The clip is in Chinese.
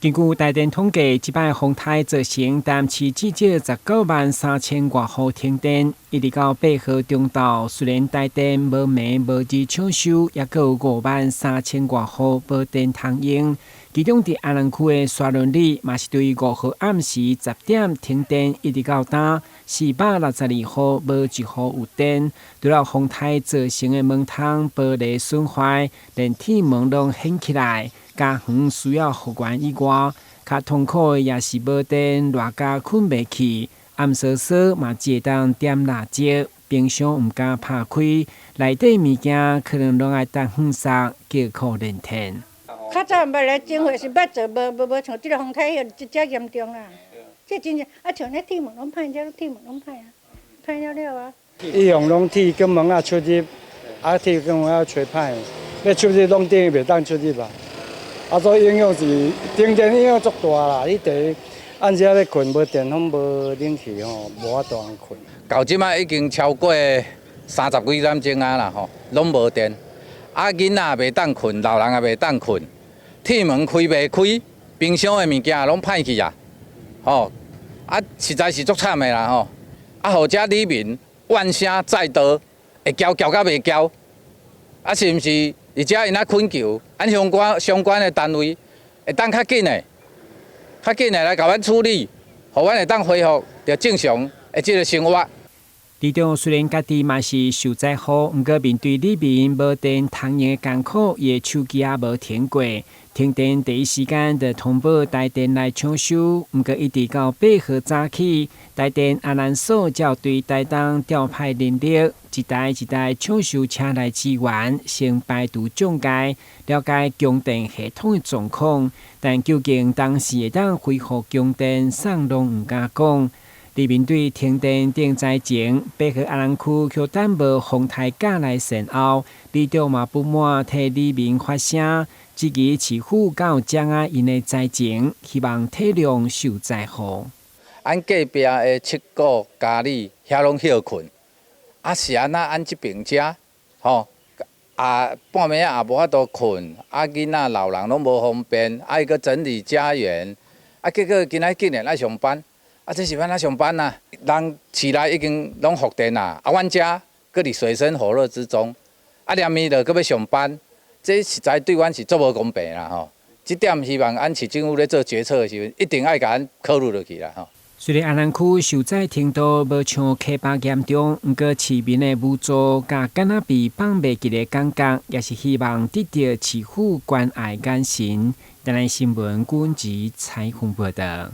根据台电统计，这摆风台造成淡市至少193000外户停电，一直到8号中昼，虽然台电无眠无日抢修，也阁有53000外户无电通用。其中伫安南区的沙仑里，嘛是对5号暗时10点停电，一直到今462户无一户有电。除了风台造成的门窗玻璃损坏，连铁门拢掀起来。家园需要复原以外，较痛苦的也是无电，热甲困袂去。暗挲挲嘛只会当点蜡烛，冰箱毋敢拍开，内底物件可能拢爱等远煞，叫苦连天。较早捌来种花是捌做，无像即个风台迄遮严重啦。这真正像迄铁门拢歹，铁门拢歹啊，歹了了啊。伊用拢铁根门啊出入，铁根门啊吹歹，要出入拢电袂当出入吧。所以影响是停电影响足大啦！你第暗时咧困无电风无冷气吼，无法度通困。到即摆已经超过30几点钟啊啦吼，拢无电。囡仔袂当困，老人也袂当困，铁门开袂开，冰箱的物件拢歹去啊！吼，实在是足惨的啦吼！或者里面怨声载道，会叫到袂叫，是毋是？而且因困求，相关的单位会当较紧的来甲阮处理，互阮会当恢复着正常的即个生活。里长虽然家己嘛是受灾户，毋过面对里面无电通用的艰苦，伊的手机也无停过。停电第一时间就通报台电来抢修，毋过一直到8号早起，台电阿兰所才对台东调派人力，一台一台抢修车来支援，先排除障碍，了解供电系统的状况。但究竟当时会当恢复供电，啥拢毋敢讲。伫面对停电顶灾前，8号阿兰区却等无风台架来善后，里长嘛不满替里民发声，质疑市府敢有掌握因的灾情，希望体谅受灾户。咱隔壁的七股家里遐拢休困，是安那按即边遮，吼，半暝也无法度困，囡仔老人拢无方便，伊搁整理家园，结果今仔竟然爱上班。这是要上班啊！人市内已经拢复电啦，阮遮搁伫水深火热之中，连暝就搁要上班，这实在对阮是足无公平啦吼！这点希望咱市政府咧做决策的时候，一定爱甲咱考虑落去啦吼。虽然阿南区受灾程度无像溪北严重，不过市民的无助甲敢若被放袂记的感觉，也是希望得到市府关爱眼神。台南新闻阮吉采访报道。